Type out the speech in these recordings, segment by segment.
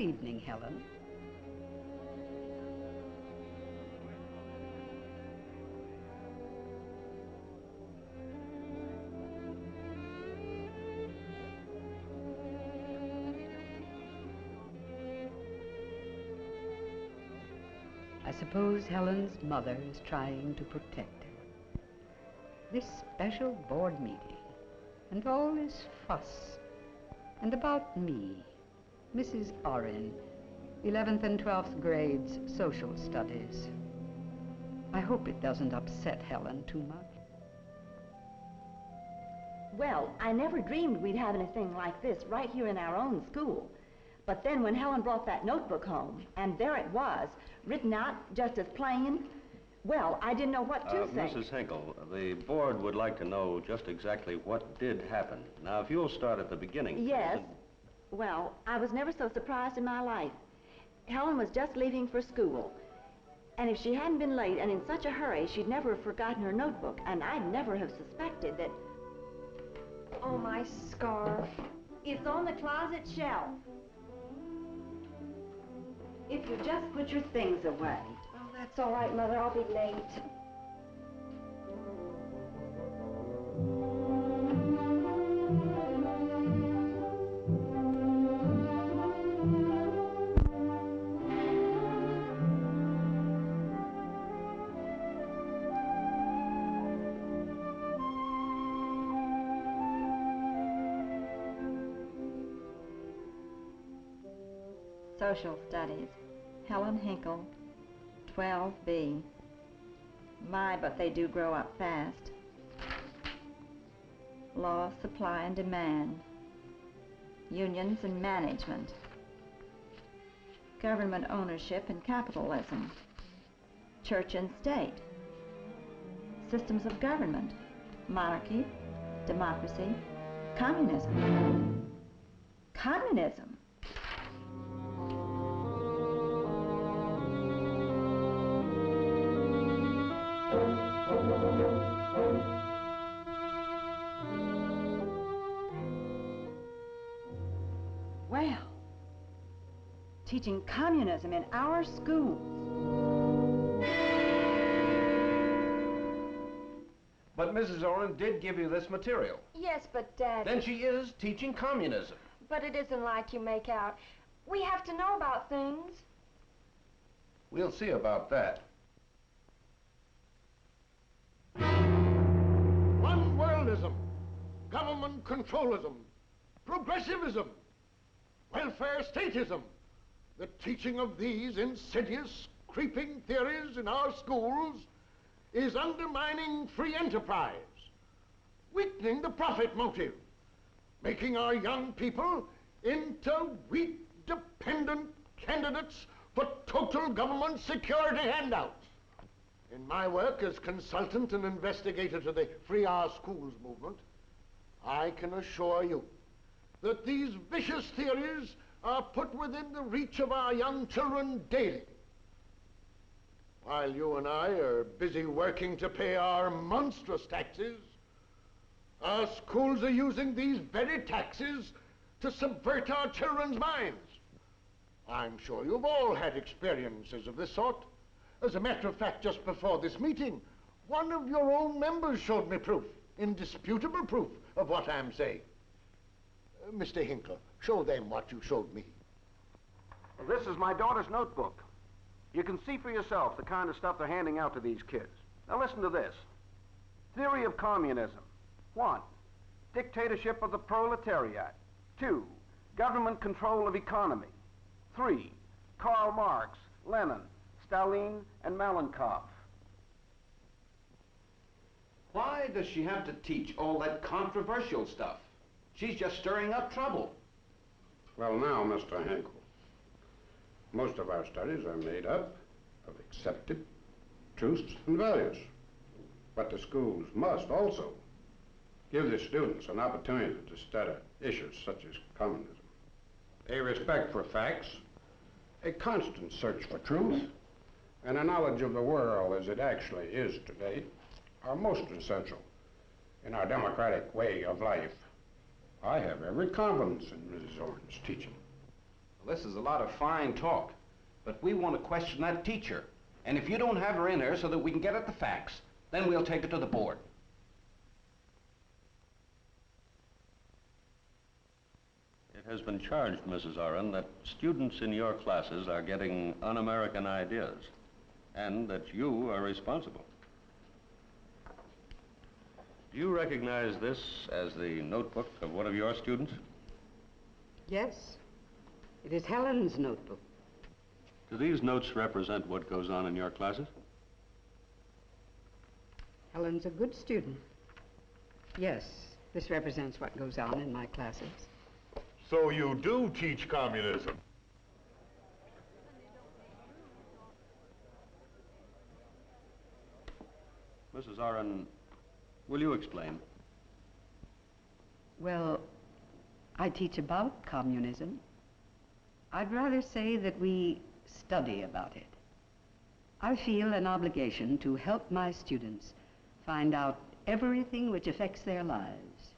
evening, Helen. I suppose Helen's mother is trying to protect her. This special board meeting, and all this fuss, and about me, Mrs. Orin, 11th and 12th grades social studies. I hope it doesn't upset Helen too much. Well, I never dreamed we'd have anything like this right here in our own school. But then when Helen brought that notebook home, and there it was, written out just as plain, well, I didn't know what to say. Mrs. Hinkle, the board would like to know just exactly what did happen. Now, if you'll start at the beginning. Yes. Well, I was never so surprised in my life. Helen was just leaving for school. And if she hadn't been late and in such a hurry, she'd never have forgotten her notebook, and I'd never have suspected that... Oh, my scarf. It's on the closet shelf. If you just put your things away. Oh, that's all right, Mother. I'll be late. Social Studies, Helen Hinkle, 12B. My, but they do grow up fast. Law of supply and demand. Unions and management. Government ownership and capitalism. Church and state. Systems of government. Monarchy, democracy, communism. Communism. Well, teaching communism in our schools. But Mrs. Orin did give you this material. Yes, but Dad... Then she is teaching communism. But it isn't like you make out. We have to know about things. We'll see about that. One worldism, government controlism, progressivism, welfare statism. The teaching of these insidious, creeping theories in our schools is undermining free enterprise, weakening the profit motive, making our young people into weak, dependent candidates for total government security handouts. In my work as consultant and investigator to the Free Our Schools movement, I can assure you that these vicious theories are put within the reach of our young children daily. While you and I are busy working to pay our monstrous taxes, our schools are using these very taxes to subvert our children's minds. I'm sure you've all had experiences of this sort. As a matter of fact, just before this meeting, one of your own members showed me proof, indisputable proof, of what I'm saying. Mr. Hinkle, show them what you showed me. Well, this is my daughter's notebook. You can see for yourself the kind of stuff they're handing out to these kids. Now listen to this. Theory of communism. 1. Dictatorship of the proletariat. 2. Government control of economy. 3. Karl Marx, Lenin, Stalin, and Malenkov. Why does she have to teach all that controversial stuff? She's just stirring up trouble. Well now, Mr. Hinkle, most of our studies are made up of accepted truths and values. But the schools must also give the students an opportunity to study issues such as communism. A respect for facts, a constant search for truth, and a knowledge of the world as it actually is today are most essential in our democratic way of life. I have every confidence in Mrs. Orin's teaching. Well, this is a lot of fine talk, but we want to question that teacher. And if you don't have her in here so that we can get at the facts, then we'll take it to the board. It has been charged, Mrs. Orin, that students in your classes are getting un-American ideas, and that you are responsible. Do you recognize this as the notebook of one of your students? Yes, it is Helen's notebook. Do these notes represent what goes on in your classes? Helen's a good student. Yes, this represents what goes on in my classes. So you do teach communism? Mrs. Orin, will you explain? Well, I teach about communism. I'd rather say that we study about it. I feel an obligation to help my students find out everything which affects their lives.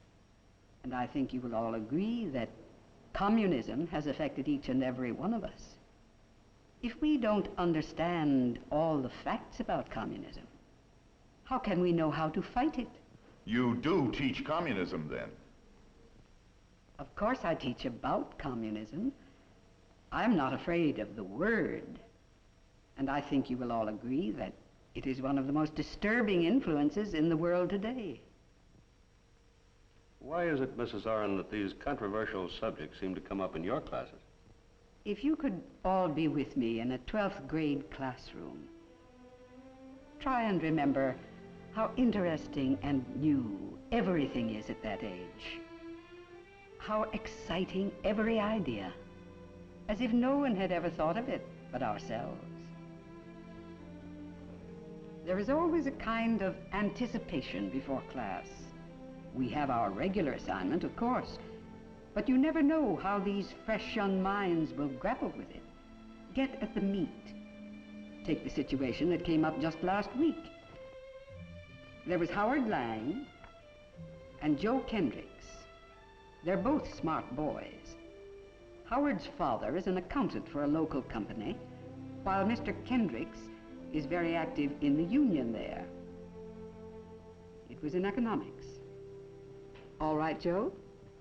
And I think you will all agree that communism has affected each and every one of us. If we don't understand all the facts about communism, how can we know how to fight it? You do teach communism, then? Of course I teach about communism. I'm not afraid of the word. And I think you will all agree that it is one of the most disturbing influences in the world today. Why is it, Mrs. Orin, that these controversial subjects seem to come up in your classes? If you could all be with me in a 12th grade classroom, try and remember how interesting and new everything is at that age. How exciting every idea, as if no one had ever thought of it but ourselves. There is always a kind of anticipation before class. We have our regular assignment, of course, but you never know how these fresh young minds will grapple with it. Get at the meat. Take the situation that came up just last week. There was Howard Lang and Joe Kendricks. They're both smart boys. Howard's father is an accountant for a local company, while Mr. Kendricks is very active in the union there. It was in economics. All right, Joe?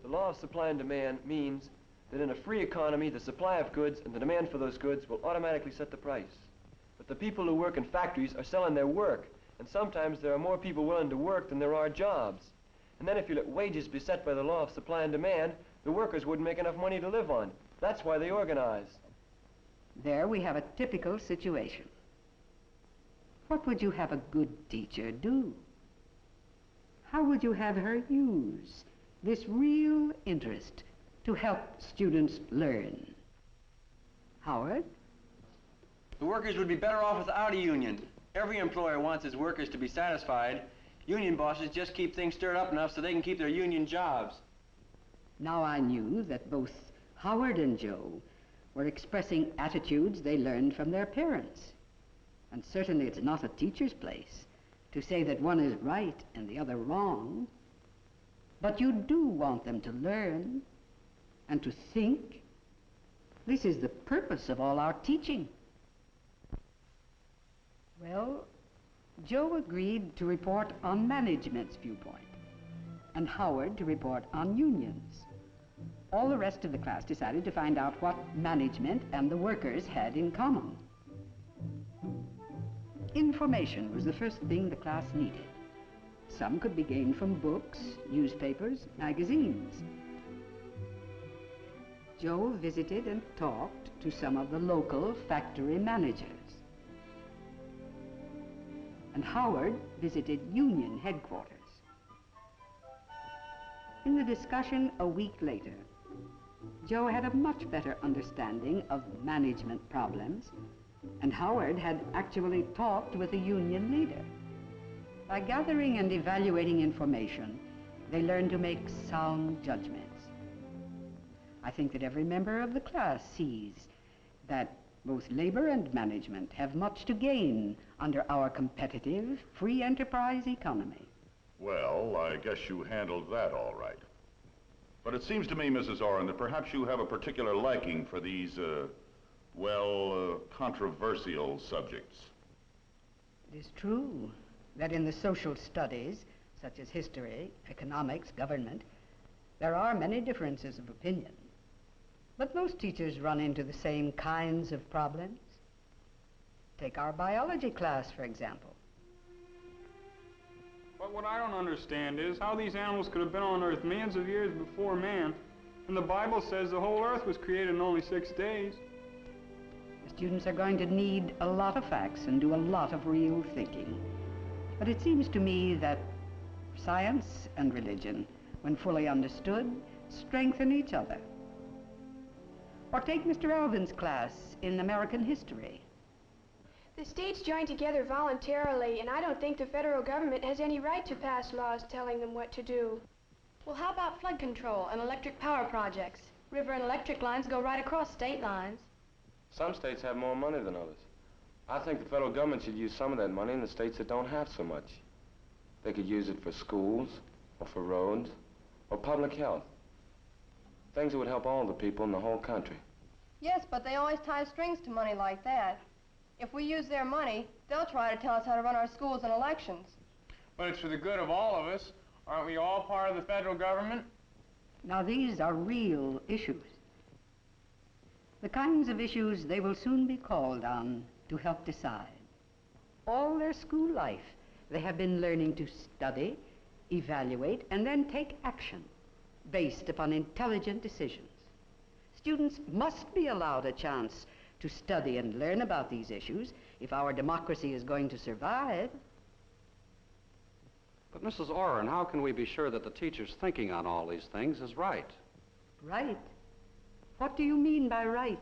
The law of supply and demand means that in a free economy, the supply of goods and the demand for those goods will automatically set the price. But the people who work in factories are selling their work, and sometimes there are more people willing to work than there are jobs. And then if you let wages be set by the law of supply and demand, the workers wouldn't make enough money to live on. That's why they organize. There we have a typical situation. What would you have a good teacher do? How would you have her use this real interest to help students learn? Howard? The workers would be better off without a union. Every employer wants his workers to be satisfied. Union bosses just keep things stirred up enough so they can keep their union jobs. Now I knew that both Howard and Joe were expressing attitudes they learned from their parents. And certainly it's not a teacher's place to say that one is right and the other wrong. But you do want them to learn and to think. This is the purpose of all our teaching. Well, Joe agreed to report on management's viewpoint, and Howard to report on unions. All the rest of the class decided to find out what management and the workers had in common. Information was the first thing the class needed. Some could be gained from books, newspapers, magazines. Joe visited and talked to some of the local factory managers. And Howard visited union headquarters. In the discussion a week later, Joe had a much better understanding of management problems, and Howard had actually talked with a union leader. By gathering and evaluating information, they learned to make sound judgments. I think that every member of the class sees that both labor and management have much to gain under our competitive, free enterprise economy. Well, I guess you handled that all right. But it seems to me, Mrs. Orin, that perhaps you have a particular liking for these, controversial subjects. It is true that in the social studies, such as history, economics, government, there are many differences of opinion. But most teachers run into the same kinds of problems. Take our biology class, for example. But what I don't understand is how these animals could have been on Earth millions of years before man, and the Bible says the whole Earth was created in only 6 days. The students are going to need a lot of facts and do a lot of real thinking. But it seems to me that science and religion, when fully understood, strengthen each other. Or take Mr. Alvin's class in American history. The states joined together voluntarily, and I don't think the federal government has any right to pass laws telling them what to do. Well, how about flood control and electric power projects? River and electric lines go right across state lines. Some states have more money than others. I think the federal government should use some of that money in the states that don't have so much. They could use it for schools, or for roads, or public health. Things that would help all the people in the whole country. Yes, but they always tie strings to money like that. If we use their money, they'll try to tell us how to run our schools and elections. But it's for the good of all of us. Aren't we all part of the federal government? Now these are real issues. The kinds of issues they will soon be called on to help decide. All their school life, they have been learning to study, evaluate, and then take action based upon intelligent decisions. Students must be allowed a chance to study and learn about these issues if our democracy is going to survive. But Mrs. Orin, how can we be sure that the teacher's thinking on all these things is right? Right? What do you mean by right?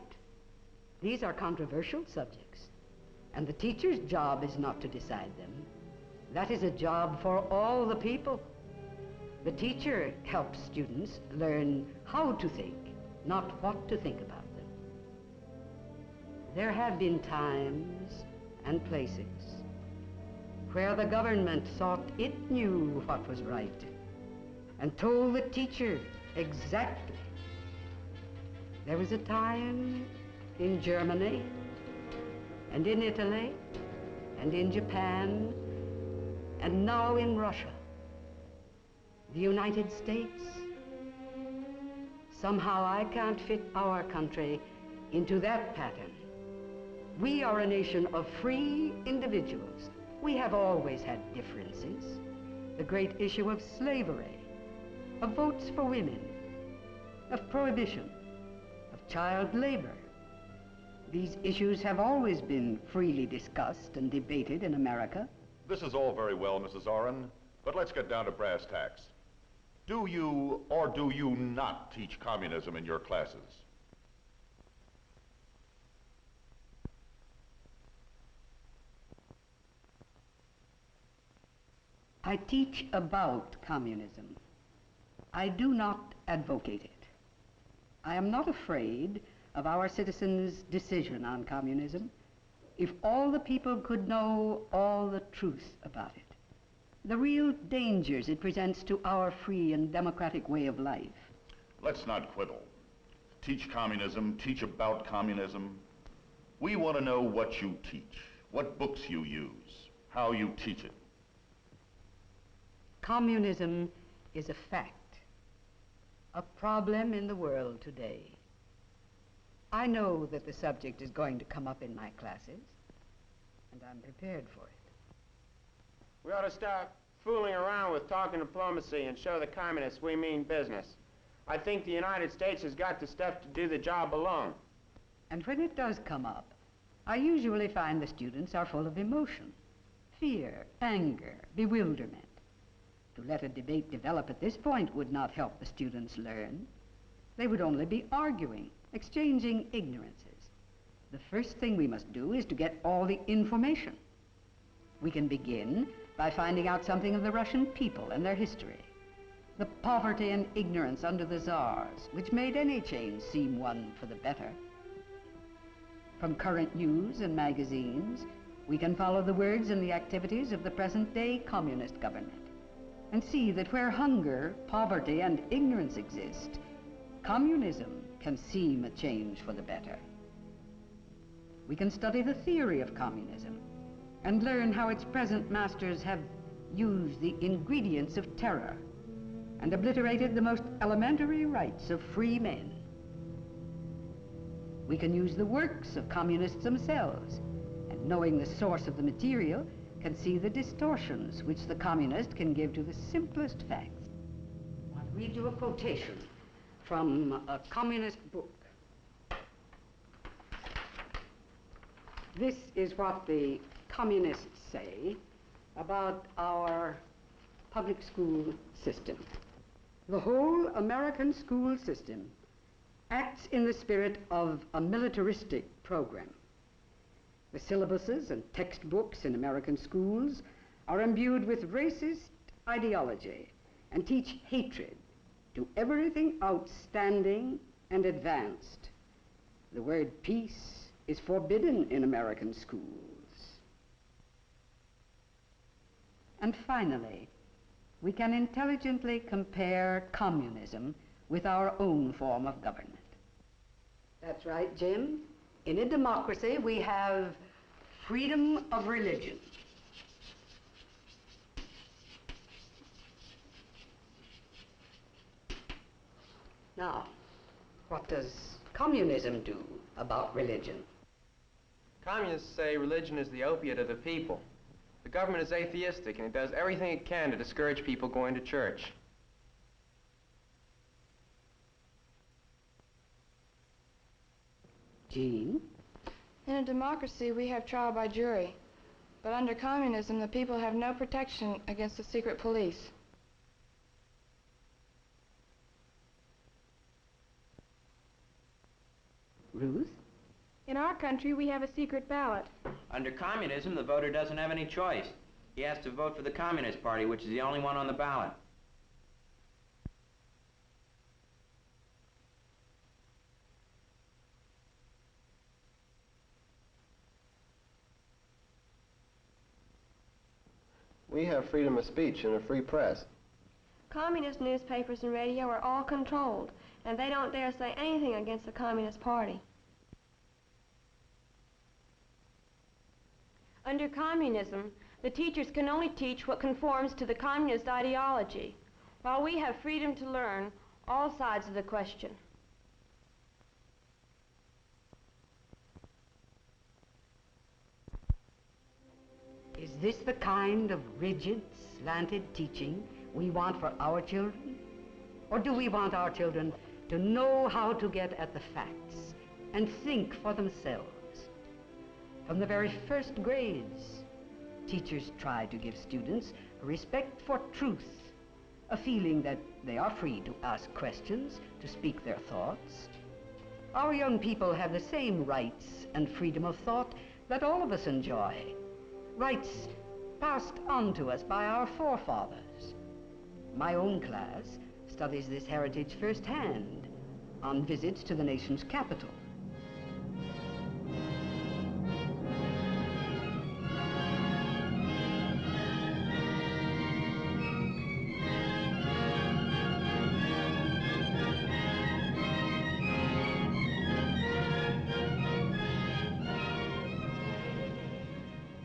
These are controversial subjects, and the teacher's job is not to decide them. That is a job for all the people. The teacher helps students learn how to think, not what to think about them. There have been times and places where the government thought it knew what was right and told the teacher exactly. There was a time in Germany and in Italy and in Japan and now in Russia. The United States. Somehow I can't fit our country into that pattern. We are a nation of free individuals. We have always had differences. The great issue of slavery, of votes for women, of prohibition, of child labor. These issues have always been freely discussed and debated in America. This is all very well, Mrs. Orin, but let's get down to brass tacks. Do you or do you not teach communism in your classes? I teach about communism. I do not advocate it. I am not afraid of our citizens' decision on communism if all the people could know all the truth about it, the real dangers it presents to our free and democratic way of life. Let's not quibble. Teach communism, teach about communism. We want to know what you teach, what books you use, how you teach it. Communism is a fact, a problem in the world today. I know that the subject is going to come up in my classes, and I'm prepared for it. We ought to stop fooling around with talking diplomacy and show the communists we mean business. I think the United States has got the stuff to do the job alone. And when it does come up, I usually find the students are full of emotion, fear, anger, bewilderment. To let a debate develop at this point would not help the students learn. They would only be arguing, exchanging ignorances. The first thing we must do is to get all the information. We can begin by finding out something of the Russian people and their history. The poverty and ignorance under the Tsars, which made any change seem one for the better. From current news and magazines, we can follow the words and the activities of the present-day communist government. and see that where hunger, poverty, and ignorance exist, communism can seem a change for the better. We can study the theory of communism and learn how its present masters have used the ingredients of terror and obliterated the most elementary rights of free men. We can use the works of communists themselves, and knowing the source of the material, can see the distortions which the communist can give to the simplest facts. I'll read you a quotation from a communist book. This is what the communists say about our public school system. The whole American school system acts in the spirit of a militaristic program. The syllabuses and textbooks in American schools are imbued with racist ideology and teach hatred to everything outstanding and advanced. The word peace is forbidden in American schools. And finally, we can intelligently compare communism with our own form of government. That's right, Jim. In a democracy, we have freedom of religion. Now, what does communism do about religion? Communists say religion is the opiate of the people. The government is atheistic, and it does everything it can to discourage people going to church. Jean? In a democracy, we have trial by jury. But under communism, the people have no protection against the secret police. Ruth? In our country, we have a secret ballot. Under communism, the voter doesn't have any choice. He has to vote for the Communist Party, which is the only one on the ballot. We have freedom of speech and a free press. Communist newspapers and radio are all controlled, and they don't dare say anything against the Communist Party. Under communism, the teachers can only teach what conforms to the communist ideology, while we have freedom to learn all sides of the question. Is this the kind of rigid, slanted teaching we want for our children? Or do we want our children to know how to get at the facts and think for themselves? From the very first grades, teachers try to give students a respect for truth, a feeling that they are free to ask questions, to speak their thoughts. Our young people have the same rights and freedom of thought that all of us enjoy, rights passed on to us by our forefathers. My own class studies this heritage firsthand on visits to the nation's capital.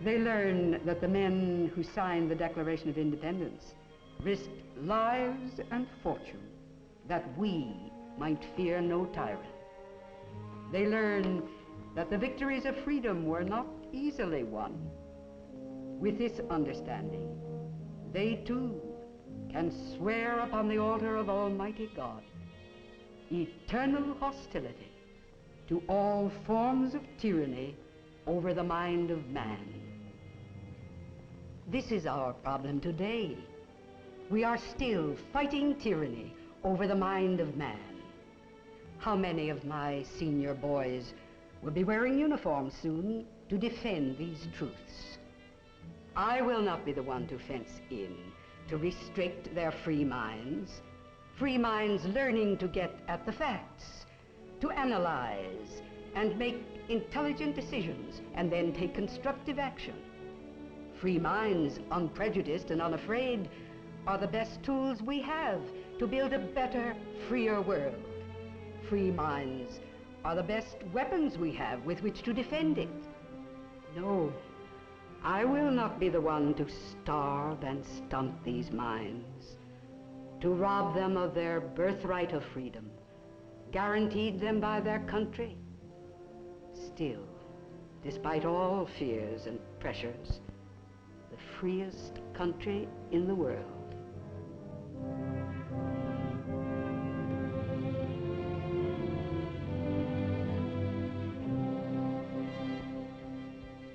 They learn that the men who signed the Declaration of Independence risked lives and fortune that we might fear no tyrant. They learn that the victories of freedom were not easily won. With this understanding, they too can swear upon the altar of Almighty God eternal hostility to all forms of tyranny over the mind of man. This is our problem today. We are still fighting tyranny over the mind of man. How many of my senior boys will be wearing uniforms soon to defend these truths? I will not be the one to fence in, to restrict their free minds learning to get at the facts, to analyze and make intelligent decisions and then take constructive action. Free minds, unprejudiced and unafraid, are the best tools we have to build a better, freer world. Free minds are the best weapons we have with which to defend it. No, I will not be the one to starve and stunt these minds, to rob them of their birthright of freedom, guaranteed them by their country. Still, despite all fears and pressures, the freest country in the world.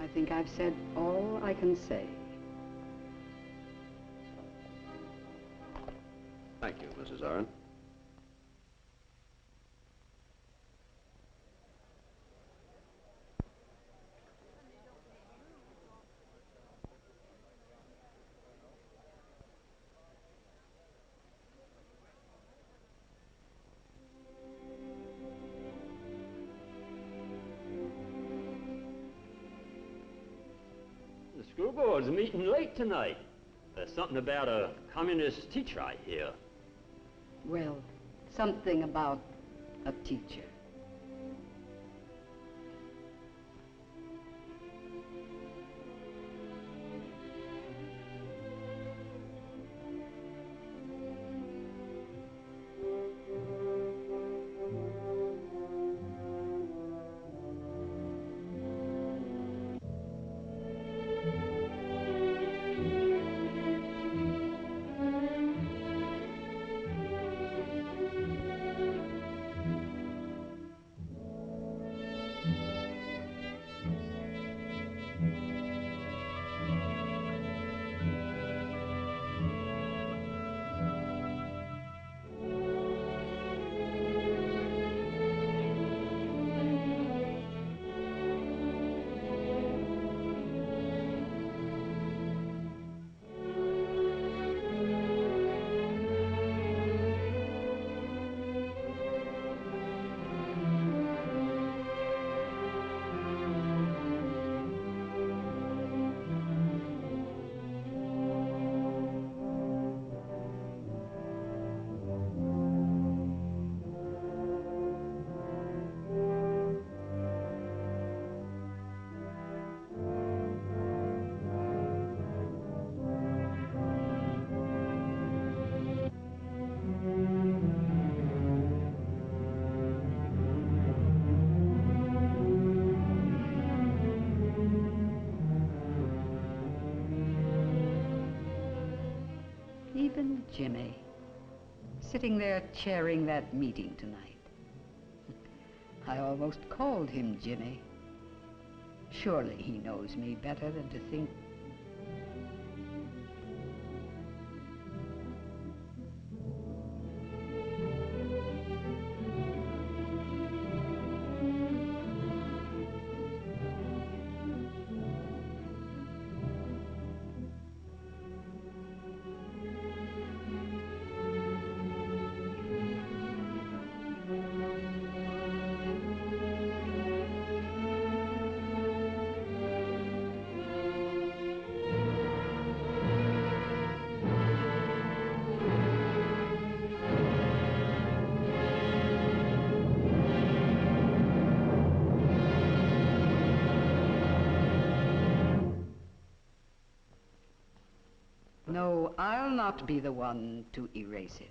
I think I've said all I can say. Thank you, Mrs. Orin. The school board's meeting late tonight. There's something about a communist teacher, I hear. Well, something about a teacher. Even Jimmy, sitting there chairing that meeting tonight. I almost called him Jimmy. Surely he knows me better than to think. No, I'll not be the one to erase it.